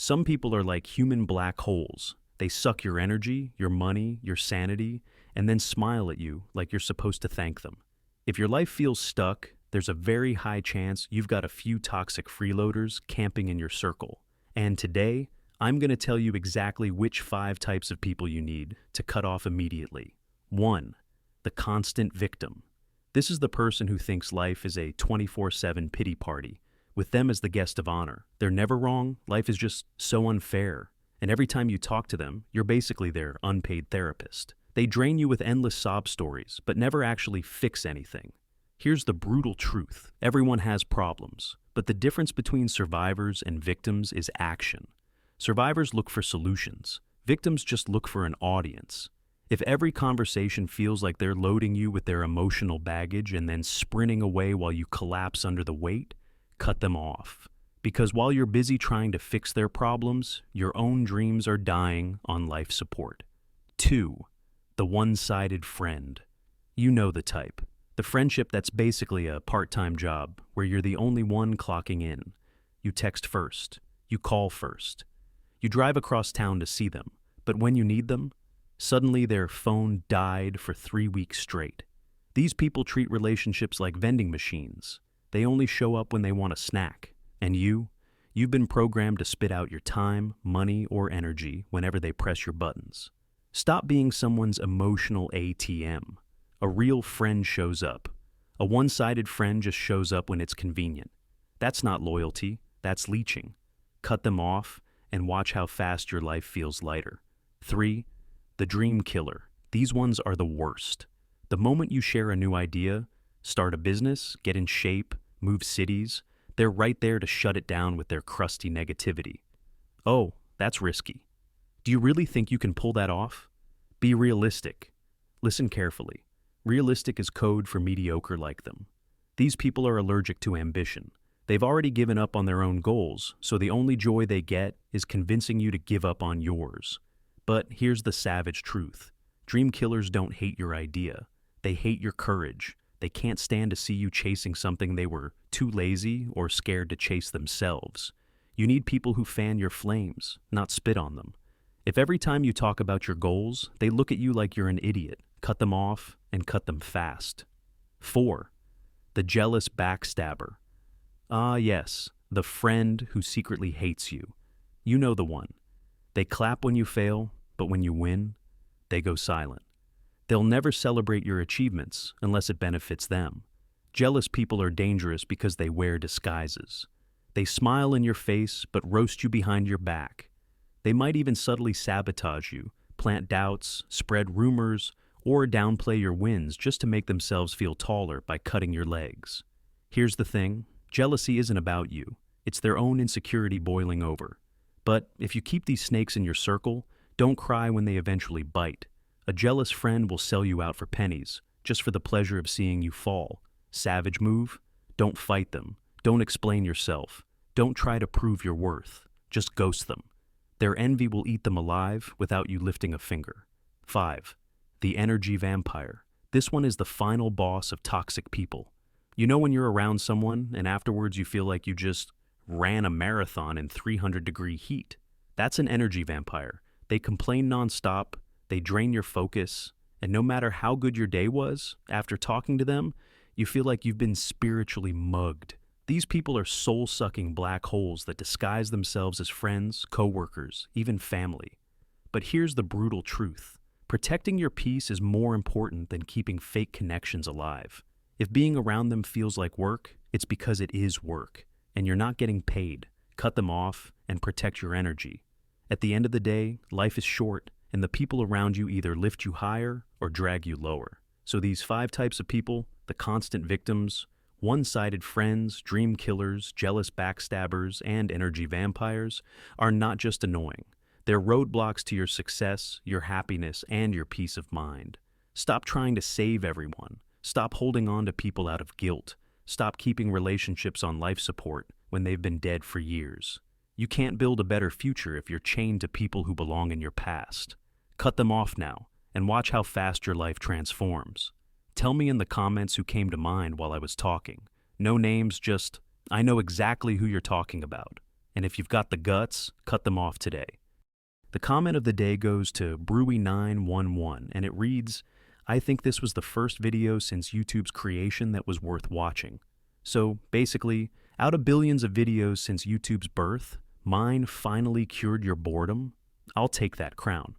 Some people are like human black holes. They suck your energy, your money, your sanity, and then smile at you like you're supposed to thank them. If your life feels stuck, there's a very high chance you've got a few toxic freeloaders camping in your circle. And today, I'm going to tell you exactly which 5 types of people you need to cut off immediately. 1. The constant victim. This is the person who thinks life is a 24/7 pity party, with them as the guest of honor. They're never wrong, life is just so unfair. And every time you talk to them, you're basically their unpaid therapist. They drain you with endless sob stories, but never actually fix anything. Here's the brutal truth. Everyone has problems, but the difference between survivors and victims is action. Survivors look for solutions. Victims just look for an audience. If every conversation feels like they're loading you with their emotional baggage and then sprinting away while you collapse under the weight, cut them off. Because while you're busy trying to fix their problems, your own dreams are dying on life support. 2. The one-sided friend. You know the type. The friendship that's basically a part-time job where you're the only one clocking in. You text first. You call first. You drive across town to see them, but when you need them, suddenly their phone died for 3 weeks straight. These people treat relationships like vending machines. They only show up when they want a snack. And you've been programmed to spit out your time, money, or energy whenever they press your buttons. Stop being someone's emotional ATM. A real friend shows up. A one-sided friend just shows up when it's convenient. That's not loyalty, that's leeching. Cut them off and watch how fast your life feels lighter. 3. The dream killer. These ones are the worst. The moment you share a new idea, start a business, get in shape, move cities, they're right there to shut it down with their crusty negativity. Oh, that's risky. Do you really think you can pull that off? Be realistic. Listen carefully. Realistic is code for mediocre like them. These people are allergic to ambition. They've already given up on their own goals, so the only joy they get is convincing you to give up on yours. But here's the savage truth. Dream killers don't hate your idea. They hate your courage. They can't stand to see you chasing something they were too lazy or scared to chase themselves. You need people who fan your flames, not spit on them. If every time you talk about your goals, they look at you like you're an idiot, cut them off and cut them fast. 4. The jealous backstabber. Ah, yes, the friend who secretly hates you. You know the one. They clap when you fail, but when you win, they go silent. They'll never celebrate your achievements unless it benefits them. Jealous people are dangerous because they wear disguises. They smile in your face but roast you behind your back. They might even subtly sabotage you, plant doubts, spread rumors, or downplay your wins just to make themselves feel taller by cutting your legs. Here's the thing, jealousy isn't about you. It's their own insecurity boiling over. But if you keep these snakes in your circle, don't cry when they eventually bite. A jealous friend will sell you out for pennies, just for the pleasure of seeing you fall. Savage move? Don't fight them. Don't explain yourself. Don't try to prove your worth. Just ghost them. Their envy will eat them alive without you lifting a finger. 5. The energy vampire. This one is the final boss of toxic people. You know when you're around someone and afterwards you feel like you just ran a marathon in 300-degree heat? That's an energy vampire. They complain nonstop. They drain your focus, and no matter how good your day was, after talking to them, you feel like you've been spiritually mugged. These people are soul-sucking black holes that disguise themselves as friends, co-workers, even family. But here's the brutal truth. Protecting your peace is more important than keeping fake connections alive. If being around them feels like work, it's because it is work, and you're not getting paid. Cut them off and protect your energy. At the end of the day, life is short, and the people around you either lift you higher or drag you lower. So these 5 types of people, the constant victims, one-sided friends, dream killers, jealous backstabbers, and energy vampires, are not just annoying. They're roadblocks to your success, your happiness, and your peace of mind. Stop trying to save everyone. Stop holding on to people out of guilt. Stop keeping relationships on life support when they've been dead for years. You can't build a better future if you're chained to people who belong in your past. Cut them off now, and watch how fast your life transforms. Tell me in the comments who came to mind while I was talking. No names, just, I know exactly who you're talking about. And if you've got the guts, cut them off today. The comment of the day goes to Brewy911, and it reads, I think this was the first video since YouTube's creation that was worth watching. So basically, out of billions of videos since YouTube's birth, mine finally cured your boredom. I'll take that crown.